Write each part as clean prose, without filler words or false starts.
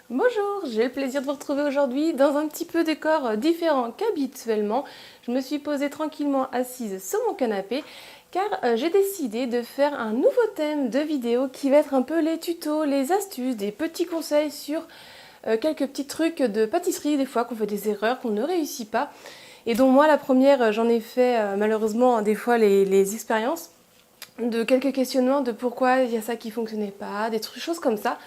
Bonjour, j'ai le plaisir de vous retrouver aujourd'hui dans un petit peu décor différent qu'habituellement. Je me suis posée tranquillement assise sur mon canapé car j'ai décidé de faire un nouveau thème de vidéo qui va être un peu les tutos, les astuces, des petits conseils sur quelques petits trucs de pâtisserie, des fois qu'on fait des erreurs, qu'on ne réussit pas. Et donc moi la première, j'en ai fait malheureusement des fois les expériences de quelques questionnements de pourquoi il y a ça qui fonctionnait pas, des choses comme ça.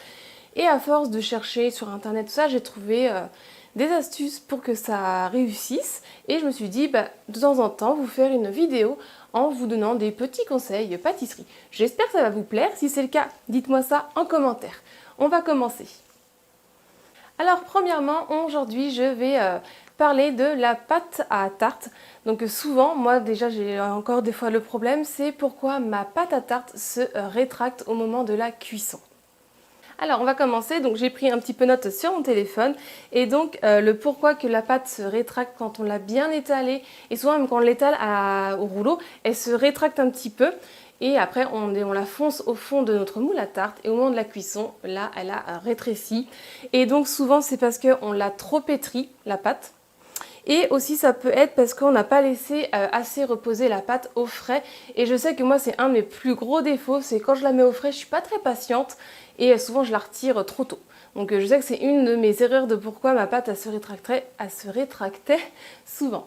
Et à force de chercher sur internet tout ça, j'ai trouvé des astuces pour que ça réussisse. Et je me suis dit, de temps en temps, vous faire une vidéo en vous donnant des petits conseils pâtisserie. J'espère que ça va vous plaire. Si c'est le cas, dites-moi ça en commentaire. On va commencer. Alors premièrement, aujourd'hui, je vais parler de la pâte à tarte. Donc souvent, moi déjà, j'ai encore des fois le problème, c'est pourquoi ma pâte à tarte se rétracte au moment de la cuisson. Alors on va commencer, donc j'ai pris un petit peu note sur mon téléphone et donc le pourquoi que la pâte se rétracte quand on l'a bien étalée et souvent même quand on l'étale au rouleau, elle se rétracte un petit peu et après on la fonce au fond de notre moule à tarte et au moment de la cuisson, là elle a rétréci et donc souvent c'est parce qu'on l'a trop pétrie la pâte. Et aussi ça peut être parce qu'on n'a pas laissé assez reposer la pâte au frais. Et je sais que moi c'est un de mes plus gros défauts, c'est quand je la mets au frais, je suis pas très patiente et souvent je la retire trop tôt. Donc je sais que c'est une de mes erreurs de pourquoi ma pâte elle se rétractait souvent.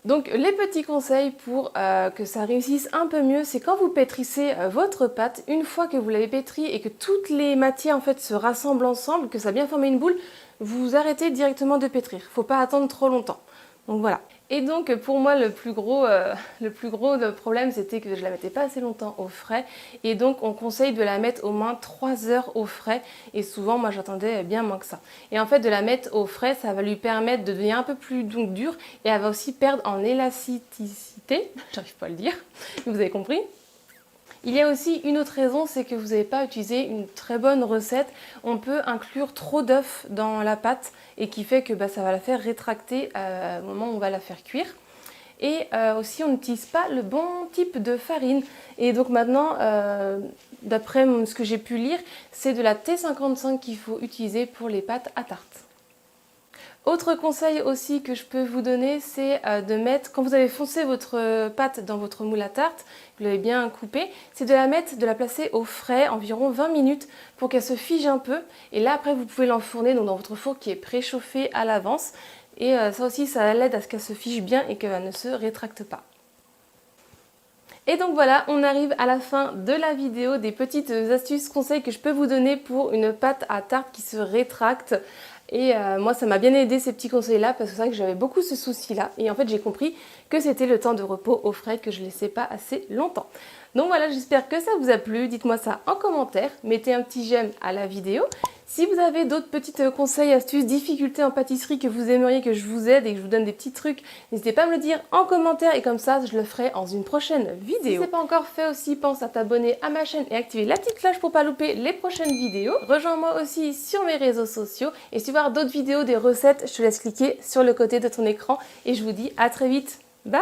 Donc les petits conseils pour que ça réussisse un peu mieux, c'est quand vous pétrissez votre pâte, une fois que vous l'avez pétrie et que toutes les matières en fait se rassemblent ensemble, que ça a bien formé une boule, vous arrêtez directement de pétrir. Faut pas attendre trop longtemps. Donc voilà. Et donc pour moi le plus gros problème c'était que je la mettais pas assez longtemps au frais et donc on conseille de la mettre au moins 3 heures au frais et souvent moi j'attendais bien moins que ça. Et en fait de la mettre au frais ça va lui permettre de devenir un peu plus dure et elle va aussi perdre en élasticité, j'arrive pas à le dire, vous avez compris. Il y a aussi une autre raison, c'est que vous n'avez pas utilisé une très bonne recette. On peut inclure trop d'œufs dans la pâte et qui fait que ça va la faire rétracter au moment où on va la faire cuire. Et aussi, on n'utilise pas le bon type de farine. Et donc maintenant, d'après ce que j'ai pu lire, c'est de la T55 qu'il faut utiliser pour les pâtes à tarte. Autre conseil aussi que je peux vous donner, c'est de mettre, quand vous avez foncé votre pâte dans votre moule à tarte, vous l'avez bien coupée, c'est de la placer au frais environ 20 minutes pour qu'elle se fige un peu. Et là après vous pouvez l'enfourner dans votre four qui est préchauffé à l'avance. Et ça aussi ça l'aide à ce qu'elle se fige bien et qu'elle ne se rétracte pas. Et donc voilà, on arrive à la fin de la vidéo, des petites astuces, conseils que je peux vous donner pour une pâte à tarte qui se rétracte. Et moi ça m'a bien aidé ces petits conseils là parce que c'est vrai que j'avais beaucoup ce souci là et en fait j'ai compris que c'était le temps de repos au frais que je ne laissais pas assez longtemps. Donc voilà, j'espère que ça vous a plu, dites-moi ça en commentaire, mettez un petit j'aime à la vidéo. Si vous avez d'autres petits conseils, astuces, difficultés en pâtisserie que vous aimeriez que je vous aide et que je vous donne des petits trucs, n'hésitez pas à me le dire en commentaire et comme ça je le ferai dans une prochaine vidéo. Si ce n'est pas encore fait aussi, pense à t'abonner à ma chaîne et activer la petite cloche pour ne pas louper les prochaines vidéos. Rejoins-moi aussi sur mes réseaux sociaux et si tu veux voir d'autres vidéos, des recettes, je te laisse cliquer sur le côté de ton écran et je vous dis à très vite. Bye!